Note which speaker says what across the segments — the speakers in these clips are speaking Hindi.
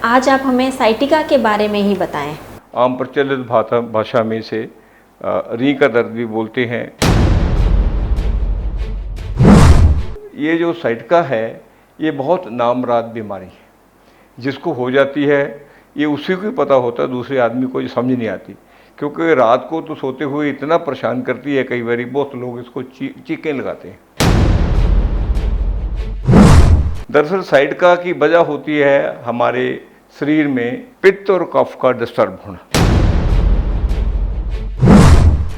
Speaker 1: आज आप हमें साइटिका के बारे में ही बताएं।
Speaker 2: आम प्रचलित भाषा में से री का दर्द भी बोलते हैं। ये जो साइटिका है ये बहुत नामराद बीमारी है, जिसको हो जाती है ये उसी को ही पता होता है, दूसरे आदमी को ये समझ नहीं आती, क्योंकि रात को तो सोते हुए इतना परेशान करती है। कई बार बहुत लोग इसको चीखें लगाते हैं। दरअसल साइटिका की वजह होती है हमारे शरीर में पित्त और कफ का डिस्टर्ब होना।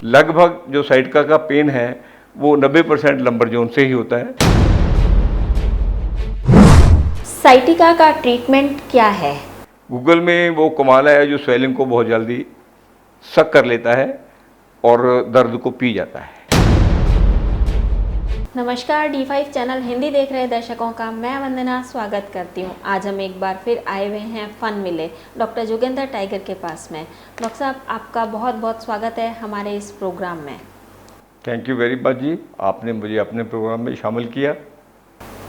Speaker 2: लगभग जो साइटिका का पेन है वो 90% लंबर जोन से ही होता है।
Speaker 1: साइटिका का ट्रीटमेंट क्या है?
Speaker 2: गूगल में वो कमाल है जो स्वेलिंग को बहुत जल्दी सक कर लेता है और दर्द को पी जाता है।
Speaker 1: नमस्कार, D5 चैनल हिंदी देख रहे दर्शकों का मैं वंदना स्वागत करती हूँ। आज हम एक बार फिर आए हुए हैं फन मिले डॉक्टर जोगेंद्र टाइगर के पास में। डॉक्टर साहब, आपका बहुत बहुत स्वागत है हमारे इस प्रोग्राम में।
Speaker 2: थैंक यू वेरी मच जी, आपने मुझे अपने प्रोग्राम में शामिल किया।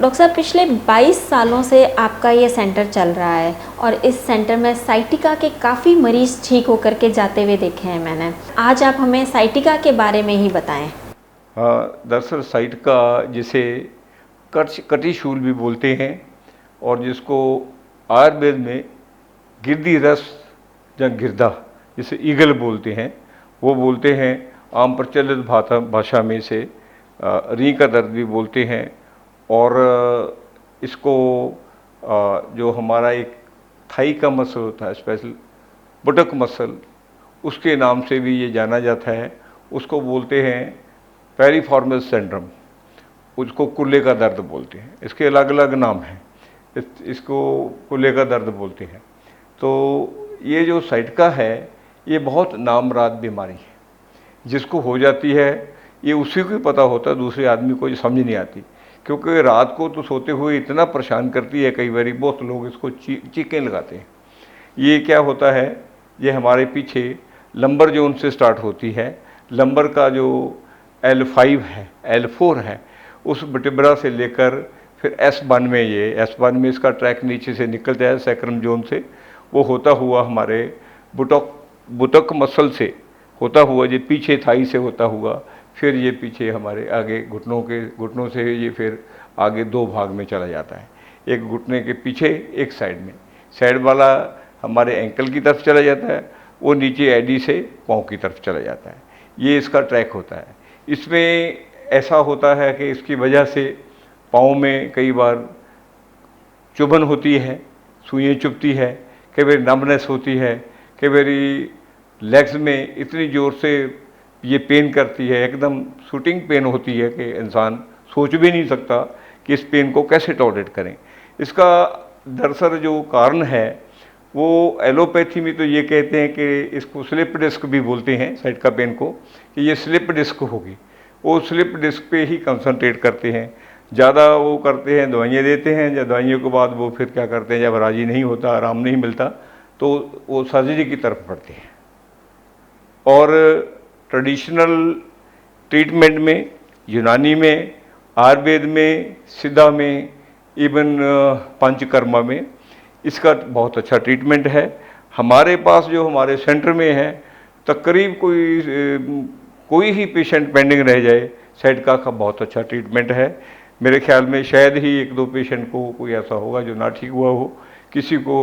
Speaker 1: डॉक्टर साहब, पिछले 22 सालों से आपका ये सेंटर चल रहा है और इस सेंटर में साइटिका के काफ़ी मरीज ठीक होकर के जाते हुए देखे हैं मैंने। आज आप हमें साइटिका के बारे में ही बताएं।
Speaker 2: दरअसल साइटिका जिसे कटिशूल भी बोलते हैं और जिसको आयुर्वेद में गिरदी रस या गिरदा जिसे ईगल बोलते हैं, वो बोलते हैं। आम प्रचलित भाषा में से री का दर्द भी बोलते हैं। और इसको जो हमारा एक थाई का मसल होता है, स्पेशल बुटक मसल, उसके नाम से भी ये जाना जाता है। उसको बोलते हैं पेरिफॉर्मल सिंड्रोम, उसको कुल्ले का दर्द बोलते हैं। इसके अलग अलग नाम हैं, इसको कुल्ले का दर्द बोलते हैं। तो ये जो साइटिका है ये बहुत नामराद बीमारी है, जिसको हो जाती है ये उसी को ही पता होता है, दूसरे आदमी को ये समझ नहीं आती, क्योंकि रात को तो सोते हुए इतना परेशान करती है। कई बार बहुत लोग इसको चीखें लगाते हैं। ये क्या होता है, ये हमारे पीछे लंबर जोन से स्टार्ट होती है। लंबर का जो L5 है, L4 है, उस वर्टिब्रा से लेकर फिर S1 में, ये S1 में इसका ट्रैक नीचे से निकलता है सैक्रम जोन से। वो होता हुआ हमारे बुटक मसल से होता हुआ, ये पीछे थाई से होता हुआ, फिर ये पीछे हमारे आगे घुटनों से ये फिर आगे दो भाग में चला जाता है। एक घुटने के पीछे, एक साइड में। साइड वाला हमारे एंकल की तरफ चला जाता है, वो नीचे एडी से पाँव की तरफ चला जाता है। ये इसका ट्रैक होता है। इसमें ऐसा होता है कि इसकी वजह से पाँव में कई बार चुभन होती है, सुइयाँ चुभती है, कई बार नमनेस होती है, कई बार लेग्स में इतनी ज़ोर से ये पेन करती है, एकदम शूटिंग पेन होती है कि इंसान सोच भी नहीं सकता कि इस पेन को कैसे टॉलरेट करें। इसका दरअसल जो कारण है वो एलोपैथी में तो ये कहते हैं कि इसको स्लिप डिस्क भी बोलते हैं, साइटिका पेन को, कि ये स्लिप डिस्क होगी। वो स्लिप डिस्क पे ही कंसंट्रेट करते हैं, ज़्यादा वो करते हैं, दवाइयाँ देते हैं। या दवाइयों के बाद वो फिर क्या करते हैं, जब राजी नहीं होता, आराम नहीं मिलता, तो वो सर्जरी की तरफ बढ़ते हैं। और ट्रेडिशनल ट्रीटमेंट में, यूनानी में, आयुर्वेद में, सिद्धा में, इवन पंचकर्मा में इसका बहुत अच्छा ट्रीटमेंट है। हमारे पास जो हमारे सेंटर में है, तकरीब कोई ही पेशेंट पेंडिंग रह जाए, साइटिका का बहुत अच्छा ट्रीटमेंट है। मेरे ख्याल में शायद ही 1-2 पेशेंट को कोई ऐसा होगा जो ना ठीक हुआ हो। किसी को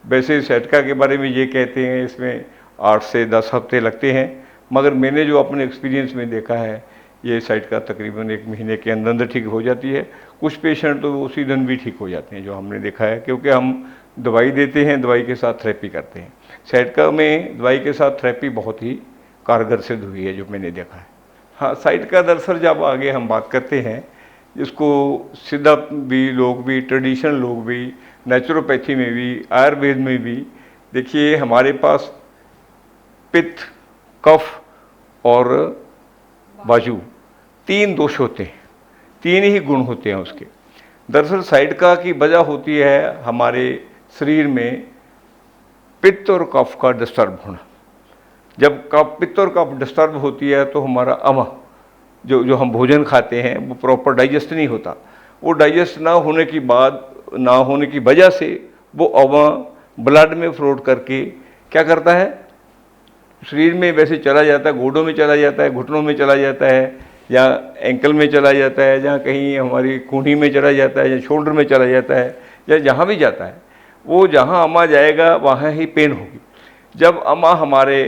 Speaker 2: वैसे साइटिका के बारे में ये कहते हैं इसमें 8 से 10 हफ्ते लगते हैं, मगर मैंने जो अपने एक्सपीरियंस में देखा है, ये साइटिका तकरीबन 1 महीने के अंदर ठीक हो जाती है। कुछ पेशेंट तो उसी दिन भी ठीक हो जाते हैं, जो हमने देखा है, क्योंकि हम दवाई देते हैं, दवाई के साथ थेरेपी करते हैं। साइटिका में दवाई के साथ थेरेपी बहुत ही कारगर सिद्ध हुई है, जो मैंने देखा है। हाँ, साइटिका दरअसल जब आगे हम बात करते हैं, इसको सीधा भी लोग भी, ट्रेडिशनल लोग भी, नेचुरोपैथी में भी, आयुर्वेद में भी, देखिए हमारे पास पित्त, कफ और बाजू 3 दोष होते हैं, 3 ही गुण होते हैं उसके। दरअसल साइटिका की वजह होती है हमारे शरीर में पित्त और कफ का डिस्टर्ब होना। जब पित्त और कफ डिस्टर्ब होती है तो हमारा अमा जो हम भोजन खाते हैं वो प्रॉपर डाइजेस्ट नहीं होता। वो डाइजेस्ट ना होने की वजह से वो अमा ब्लड में फ्लोट करके क्या करता है, शरीर में वैसे चला जाता है, गोडों में चला जाता है, घुटनों में चला जाता है, या एंकल में चला जाता है, या कहीं हमारी कूहनी में चला जाता है, या शोल्डर में चला जाता है, या जहाँ भी जाता है, वो जहाँ अमा जाएगा वहाँ ही पेन होगी। जब अमा हमारे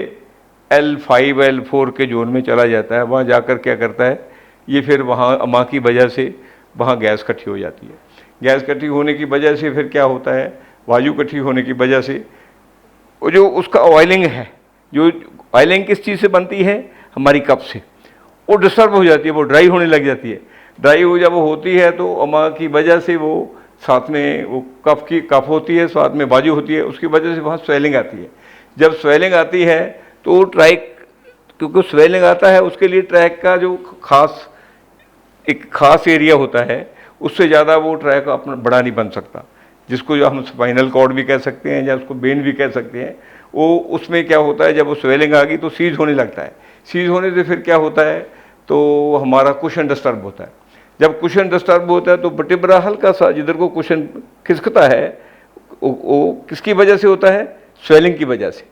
Speaker 2: L5 L4 के जोन में चला जाता है, वहाँ जाकर क्या करता है, ये फिर वहाँ अमा की वजह से वहाँ गैस इकट्ठी हो जाती है। गैस इकट्ठी होने की वजह से फिर क्या होता है, वायु इकट्ठी होने की वजह से वो जो उसका ऑयलिंग है, जो ऑयलिंग किस चीज़ से बनती है, हमारी कफ से, वो डिस्टर्ब हो जाती है, वो ड्राई होने लग जाती है। ड्राई हो जब वो होती है तो अमा की वजह से वो साथ में वो कफ होती है, साथ में वायु होती है, उसकी वजह से वहाँ स्वेलिंग आती है। जब स्वेलिंग आती है तो ट्रैक, क्योंकि स्वेलिंग आता है उसके लिए ट्रैक का जो एक खास एरिया होता है, उससे ज़्यादा वो ट्रैक अपना बड़ा नहीं बन सकता, जिसको जो हम स्पाइनल कॉर्ड भी कह सकते हैं या उसको बेन भी कह सकते हैं। वो उसमें क्या होता है, जब वो स्वेलिंग आ गई तो सीज होने लगता है। सीज होने से फिर क्या होता है, तो हमारा कुशन डिस्टर्ब होता है। जब कुशन डिस्टर्ब होता है तो वर्टिब्रा हल्का सा जिधर को कुशन खिसकता है, वो किसकी वजह से होता है, स्वेलिंग की वजह से।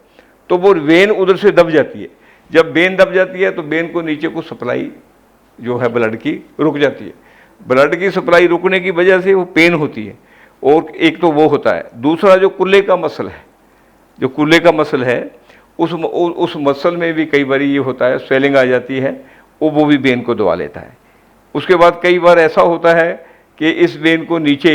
Speaker 2: तो वो वेन उधर से दब जाती है। जब वेन दब जाती है तो वेन को नीचे को सप्लाई जो है ब्लड की रुक जाती है। ब्लड की सप्लाई रुकने की वजह से वो पेन होती है। और एक तो वो होता है, दूसरा जो कुल्ले का मसल है, जो कुल्ले का मसल है, उस मसल में भी कई बार ये होता है, स्वेलिंग आ जाती है, वो भी वेन को दबा लेता है। उसके बाद कई बार ऐसा होता है कि इस वेन को नीचे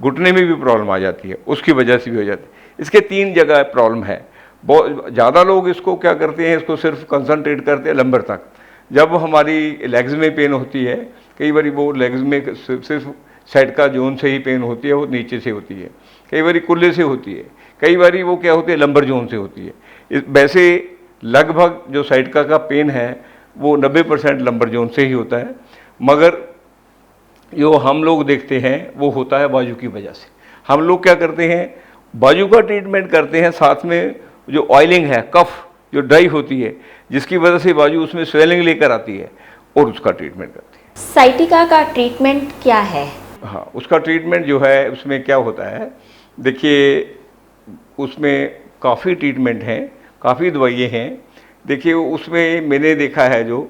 Speaker 2: घुटने में भी प्रॉब्लम आ जाती है, उसकी वजह से भी हो जाती है। इसके 3 जगह प्रॉब्लम है। बहुत ज़्यादा लोग इसको क्या करते हैं, इसको सिर्फ कंसंट्रेट करते हैं लंबर तक। जब हमारी लेग्स में पेन होती है, कई बार वो लेग्स में सिर्फ साइड का जोन से ही पेन होती है, वो नीचे से होती है, कई बार कुल्ले से होती है, कई बार वो क्या होती है, लंबर जोन से होती है। वैसे लगभग जो साइड का पेन है वो 90% लंबर जोन से ही होता है, मगर जो हम लोग देखते हैं वो होता है वायु की वजह से। हम लोग क्या करते हैं, वायु का ट्रीटमेंट करते हैं, साथ में जो ऑयलिंग है, कफ जो ड्राई होती है, जिसकी वजह से वायु उसमें स्वेलिंग लेकर आती है, और उसका ट्रीटमेंट करती है।
Speaker 1: साइटिका का ट्रीटमेंट क्या है?
Speaker 2: हाँ, उसका ट्रीटमेंट जो है उसमें क्या होता है, देखिए उसमें काफ़ी ट्रीटमेंट हैं, काफ़ी दवाइयाँ हैं। देखिए उसमें मैंने देखा है जो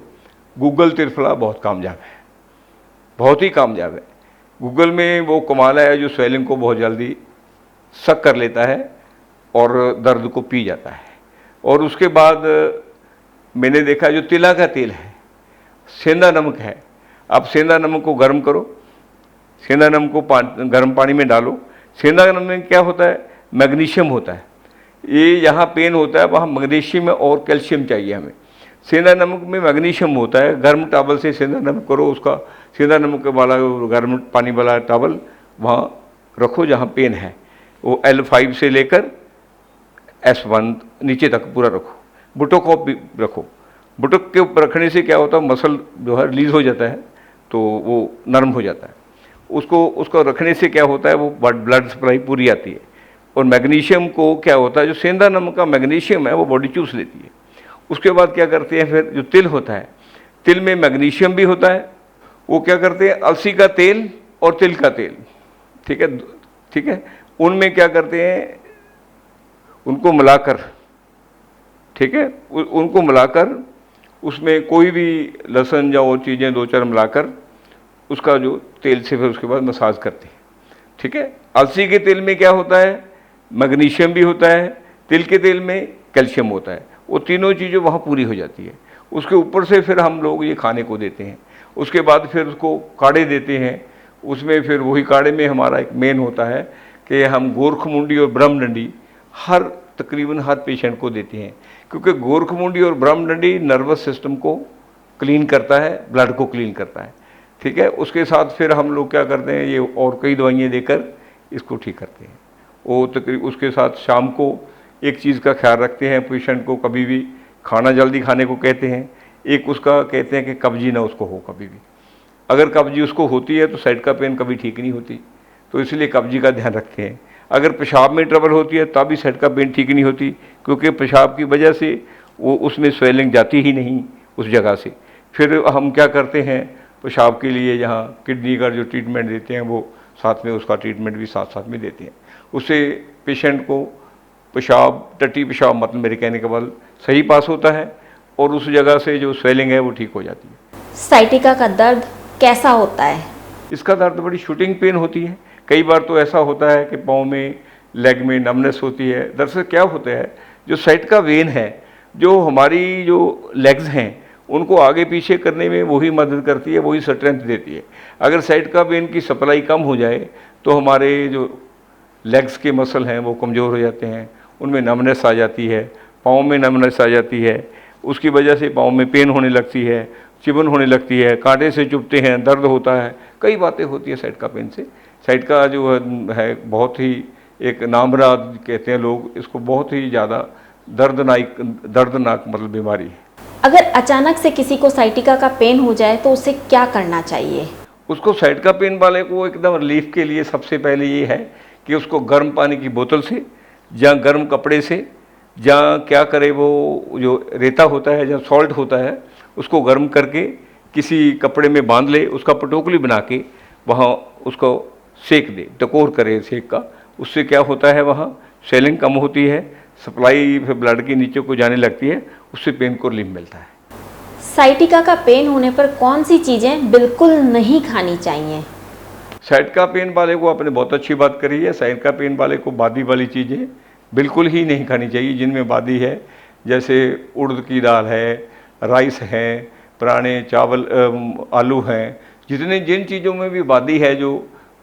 Speaker 2: गूगल त्रिफला बहुत कामयाब है, बहुत ही कामयाब है। गूगल में वो कमाल है जो स्वेलिंग को बहुत जल्दी सक कर लेता है और दर्द को पी जाता है। और उसके बाद मैंने देखा जो तिला का तेल है, सेंधा नमक है, आप सेंधा नमक को गर्म करो, सेंधा नमक को गर्म पानी में डालो। सेंधा नमक में क्या होता है, मैग्नीशियम होता है। ये जहाँ पेन होता है वहाँ मैग्नीशियम और कैल्शियम चाहिए हमें। सेंधा नमक में मैग्नीशियम होता है। गर्म टॉवल से सेंधा नमक करो, उसका सेंधा नमक वाला गर्म पानी वाला टॉवल वहाँ रखो जहाँ पेन है। वो L5 से लेकर S1 नीचे तक पूरा रखो। बुटोक को भी रखो। बुटोक के ऊपर रखने से क्या होता है, मसल जो है रिलीज हो जाता है, तो वो नरम हो जाता है। उसको रखने से क्या होता है, वो ब्लड सप्लाई पूरी आती है। और मैग्नीशियम को क्या होता है, जो सेंधा नमक का मैग्नीशियम है वो बॉडी चूस लेती है। उसके बाद क्या करते हैं, फिर जो तिल होता है, तिल में मैग्नीशियम भी होता है। वो क्या करते हैं, अलसी का तेल और तिल का तेल, ठीक है, उनमें क्या करते हैं, उनको मिलाकर, ठीक है, उनको मिलाकर उसमें कोई भी लहसुन या और चीज़ें 2-4 मिलाकर उसका जो तेल से फिर उसके बाद मसाज करते हैं। ठीक है, अलसी के तेल में क्या होता है, मैग्नीशियम भी होता है, तिल के तेल में कैल्शियम होता है। वो तीनों चीज़ें वहाँ पूरी हो जाती है। उसके ऊपर से फिर हम लोग ये खाने को देते हैं। उसके बाद फिर उसको काढ़े देते हैं। उसमें फिर वही काढ़े में हमारा एक मेन होता है कि हम गोरखमुंडी और ब्रह्मडंडी तकरीबन हर पेशेंट को देते हैं, क्योंकि गोरखमुंडी और ब्रह्मडंडी नर्वस सिस्टम को क्लीन करता है, ब्लड को क्लीन करता है। ठीक है, उसके साथ फिर हम लोग क्या करते हैं, ये और कई दवाइयाँ देकर इसको ठीक करते हैं। वो तकरीबन उसके साथ शाम को एक चीज़ का ख्याल रखते हैं, पेशेंट को कभी भी खाना जल्दी खाने को कहते हैं। एक उसका कहते हैं कि कब्जी ना उसको हो कभी भी। अगर कब्जी उसको होती है तो साइड का पेन कभी ठीक नहीं होती, तो इसलिए कब्जी का ध्यान रखते हैं। अगर पेशाब में ट्रबल होती है तब भी साइड का पेन ठीक नहीं होती, क्योंकि पेशाब की वजह से वो उसमें स्वेलिंग जाती ही नहीं उस जगह से। फिर हम क्या करते हैं, पेशाब के लिए यहाँ किडनी का जो ट्रीटमेंट देते हैं वो साथ में उसका ट्रीटमेंट भी साथ साथ में देते हैं। उससे पेशेंट को पेशाब, टट्टी पेशाब मतलब मेरे कहने का बल सही पास होता है और उस जगह से जो स्वेलिंग है वो ठीक हो जाती है।
Speaker 1: साइटिका का दर्द कैसा होता है?
Speaker 2: इसका दर्द बड़ी शूटिंग पेन होती है। कई बार तो ऐसा होता है कि पाँव में, लेग में नमनेस होती है। दरअसल क्या होता है, जो साइटिका वेन है, जो हमारी जो लेग्स हैं उनको आगे पीछे करने में वही मदद करती है, वही स्ट्रेंथ देती है। अगर साइटिका वेन की सप्लाई कम हो जाए तो हमारे जो लेग्स के मसल हैं वो कमज़ोर हो जाते हैं, उनमें नमनेस आ जाती है, पाँव में नमनेस आ जाती है, उसकी वजह से पाँव में पेन होने लगती है, चिबन होने लगती है, कांटे से चुभते हैं, दर्द होता है, कई बातें होती है साइटिका पेन से। साइटिका जो है बहुत ही एक नामराद कहते हैं लोग इसको, बहुत ही ज़्यादा दर्दनाक मतलब बीमारी है।
Speaker 1: अगर अचानक से किसी को साइटिका का पेन हो जाए तो उसे क्या करना चाहिए?
Speaker 2: उसको साइटिका पेन वाले को एकदम रिलीफ के लिए सबसे पहले ये है कि उसको गर्म पानी की बोतल से या गर्म कपड़े से, या क्या करे वो जो रेता होता है या सॉल्ट होता है उसको गर्म करके किसी कपड़े में बांध ले, उसका पटोकली बना के वहाँ उसको सेक दे, टकोर करे सेक का। उससे क्या होता है, वहाँ स्वेलिंग कम होती है, सप्लाई फिर ब्लड के नीचे को जाने लगती है, उससे पेन को रिलीफ मिलता है।
Speaker 1: साइटिका का पेन होने पर कौन सी चीज़ें बिल्कुल नहीं खानी चाहिए?
Speaker 2: साइटिका पेन वाले को आपने बहुत अच्छी बात करी है। साइटिका पेन वाले को बादी वाली चीज़ें बिल्कुल ही नहीं खानी चाहिए, जिनमें बादी है, जैसे उड़द की दाल है, राइस है, पुराने चावल, आलू हैं, जिन चीज़ों में भी बादी है जो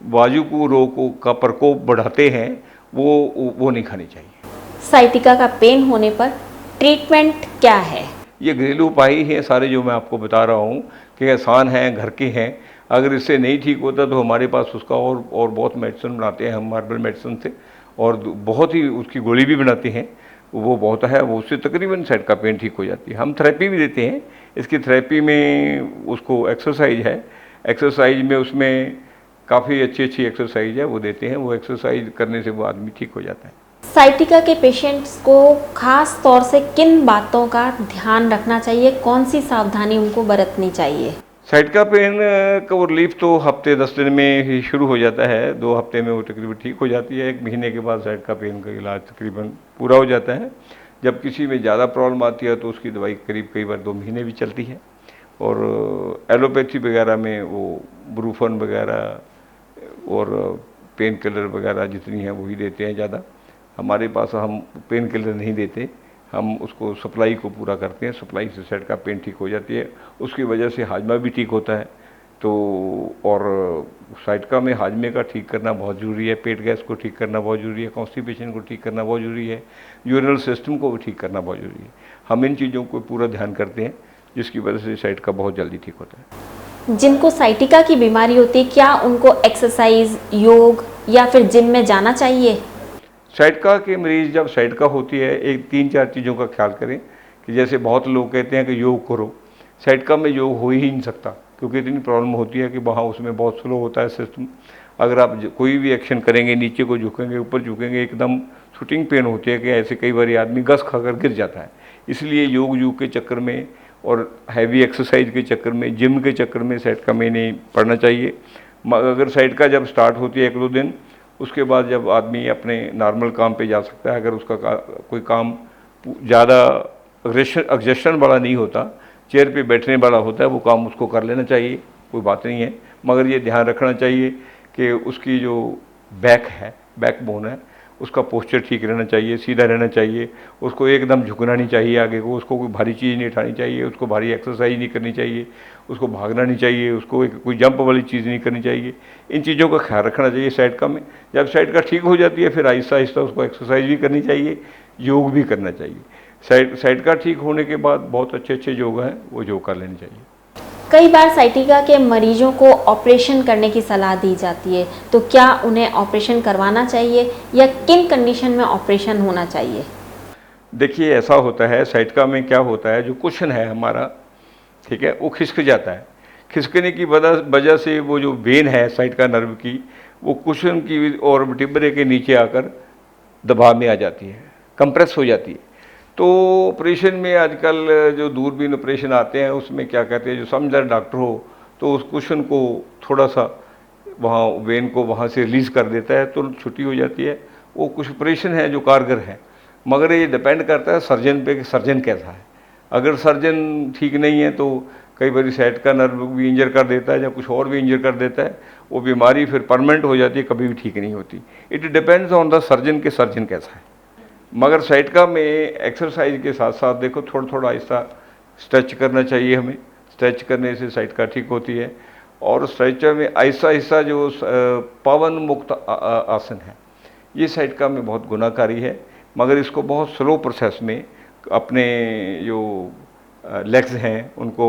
Speaker 2: वायु रोग का प्रकोप बढ़ाते हैं वो नहीं खानी चाहिए।
Speaker 1: साइटिका का पेन होने पर ट्रीटमेंट क्या है?
Speaker 2: ये घरेलू उपाय ही हैं सारे जो मैं आपको बता रहा हूँ कि आसान हैं, घर के हैं। अगर इससे नहीं ठीक होता तो हमारे पास उसका और बहुत मेडिसिन बनाते हैं हम, हर्बल मेडिसिन से, और बहुत ही उसकी गोली भी बनाते हैं, वो बहुत है, वो उससे तकरीबन साइटिका पेन ठीक हो जाती है। हम थेरेपी भी देते हैं। इसकी थेरेपी में उसको एक्सरसाइज है, एक्सरसाइज में उसमें काफ़ी अच्छी एक्सरसाइज है वो देते हैं, वो एक्सरसाइज करने से वो आदमी ठीक हो जाता है।
Speaker 1: साइटिका के पेशेंट्स को खास तौर से किन बातों का ध्यान रखना चाहिए, कौन सी सावधानी उनको बरतनी चाहिए?
Speaker 2: साइटिका पेन का रिलीफ तो हफ्ते 10 दिन में ही शुरू हो जाता है, 2 हफ्ते में वो तकरीबन ठीक हो जाती है। 1 महीने के बाद साइटिका पेन का इलाज तकरीबन पूरा हो जाता है। जब किसी में ज़्यादा प्रॉब्लम आती है तो उसकी दवाई करीब कई बार 2 महीने भी चलती है। और एलोपैथी वगैरह में वो ब्रूफन वगैरह और पेन किलर वगैरह जितनी हैं वही देते हैं ज़्यादा। हमारे पास हम पेन किलर नहीं देते, हम उसको सप्लाई को पूरा करते हैं, सप्लाई से साइटिका पेन ठीक हो जाती है, उसकी वजह से हाजमा भी ठीक होता है। तो और साइटिका में हाजमे का ठीक करना बहुत ज़रूरी है, पेट गैस को ठीक करना बहुत ज़रूरी है, कॉन्स्टिपेशन को ठीक करना बहुत ज़रूरी है, यूरिनल सिस्टम को भी ठीक करना बहुत ज़रूरी है। हम इन चीज़ों को पूरा ध्यान करते हैं, जिसकी वजह से साइटिका बहुत जल्दी ठीक होता है।
Speaker 1: जिनको साइटिका की बीमारी होती है, क्या उनको एक्सरसाइज, योग या फिर जिम में जाना चाहिए?
Speaker 2: साइटिका के मरीज़ जब साइटिका होती है, एक 3-4 चीज़ों का ख्याल करें कि जैसे बहुत लोग कहते हैं कि योग करो, साइटिका में योग हो ही नहीं सकता, क्योंकि इतनी प्रॉब्लम होती है कि वहाँ उसमें बहुत स्लो होता है सिस्टम। अगर आप कोई भी एक्शन करेंगे, नीचे को झुकेंगे, ऊपर झुकेंगे, एकदम शूटिंग पेन होती है कि ऐसे कई बार आदमी गस खाकर गिर जाता है। इसलिए योग के चक्कर में और हैवी एक्सरसाइज के चक्कर में, जिम के चक्कर में साइटिका में नहीं पड़ना चाहिए। अगर साइटिका जब स्टार्ट होती है 1-2 दिन, उसके बाद जब आदमी अपने नॉर्मल काम पे जा सकता है। अगर उसका कोई काम ज़्यादा एग्जेशन वाला नहीं होता, चेयर पे बैठने वाला होता है, वो काम उसको कर लेना चाहिए, कोई बात नहीं है। मगर ये ध्यान रखना चाहिए कि उसकी जो बैकबोन है, उसका पोस्चर ठीक रहना चाहिए, सीधा रहना चाहिए, उसको एकदम झुकना नहीं चाहिए आगे को, उसको कोई भारी चीज़ नहीं उठानी चाहिए, उसको भारी एक्सरसाइज नहीं करनी चाहिए, उसको भागना नहीं चाहिए, उसको कोई जंप वाली चीज़ नहीं करनी चाहिए। इन चीज़ों का ख्याल रखना चाहिए साइटिका में। जब साइटिका ठीक हो जाती है फिर आहिस्ता आहिस्ता उसको एक्सरसाइज भी करनी चाहिए, योग भी करना चाहिए। साइटिका ठीक होने के बाद बहुत अच्छे योग हैं, वो योग कर लेने चाहिए।
Speaker 1: कई बार साइटिका के मरीजों को ऑपरेशन करने की सलाह दी जाती है, तो क्या उन्हें ऑपरेशन करवाना चाहिए या किन कंडीशन में ऑपरेशन होना चाहिए?
Speaker 2: देखिए ऐसा होता है, साइटिका में क्या होता है, जो कुशन है हमारा, ठीक है, वो खिसक जाता है। खिसकने की वजह से वो जो वेन है साइटिका नर्व की, वो कुशन की और वर्टिब्रे के नीचे आकर दबाव में आ जाती है, कंप्रेस हो जाती है। तो ऑपरेशन में आजकल जो दूरबीन ऑपरेशन आते हैं उसमें क्या कहते हैं, जो समझदार डॉक्टर हो तो उस कुशन को थोड़ा सा वहाँ वेन को वहाँ से रिलीज़ कर देता है, तुरंत छुट्टी हो जाती है। वो कुछ ऑपरेशन है जो कारगर है। मगर ये डिपेंड करता है सर्जन पे कि सर्जन कैसा है। अगर सर्जन ठीक नहीं है तो कई बार साइड का नर्व भी इंजर कर देता है या कुछ और भी इंजर कर देता है, वो बीमारी फिर परमानेंट हो जाती है, कभी भी ठीक नहीं होती। It depends on the surgeon के सर्जन कैसा है। मगर साइटका में एक्सरसाइज के साथ साथ देखो थोड़ा थोड़ा आहिस्ता स्ट्रेच करना चाहिए हमें। स्ट्रेच करने से साइटका ठीक होती है। और स्ट्रेचर में आहिस्ता आहिस्ता जो पवन मुक्त आसन है, ये साइटका में बहुत गुनाकारी है, मगर इसको बहुत स्लो प्रोसेस में अपने जो लेग्स हैं उनको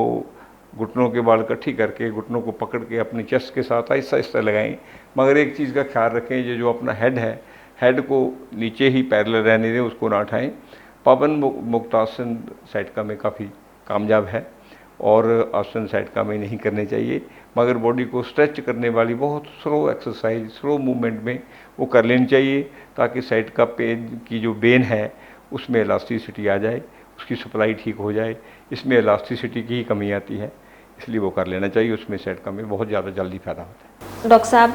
Speaker 2: घुटनों के बाल इकट्ठी करके घुटनों को पकड़ के अपने चेस्ट के साथ आहिस्ता आहिस्ता लगाएं। मगर एक चीज़ का ख्याल रखें, ये जो अपना हेड है, हेड को नीचे ही पैरेलल रहने दें, उसको ना उठाएं। पवन मुक्त आसन साइटका में काफ़ी कामयाब है और आसन साइटका में नहीं करने चाहिए, मगर बॉडी को स्ट्रेच करने वाली बहुत स्लो एक्सरसाइज, स्लो मूवमेंट में वो कर लेनी चाहिए, ताकि साइटका पेन की जो वेन है उसमें इलास्टिसिटी आ जाए, उसकी सप्लाई ठीक हो जाए। इसमें इलास्टिसिटी की ही कमी आती है, इसलिए वो कर लेना चाहिए। उसमें साइटका में बहुत ज़्यादा जल्दी फायदा होता है।
Speaker 1: डॉक्टर साहब,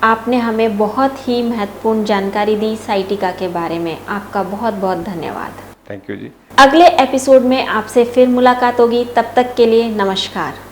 Speaker 1: आपने हमें बहुत ही महत्वपूर्ण जानकारी दी साइटिका के बारे में। आपका बहुत बहुत धन्यवाद।
Speaker 2: थैंक यू जी।
Speaker 1: अगले एपिसोड में आपसे फिर मुलाकात होगी, तब तक के लिए नमस्कार।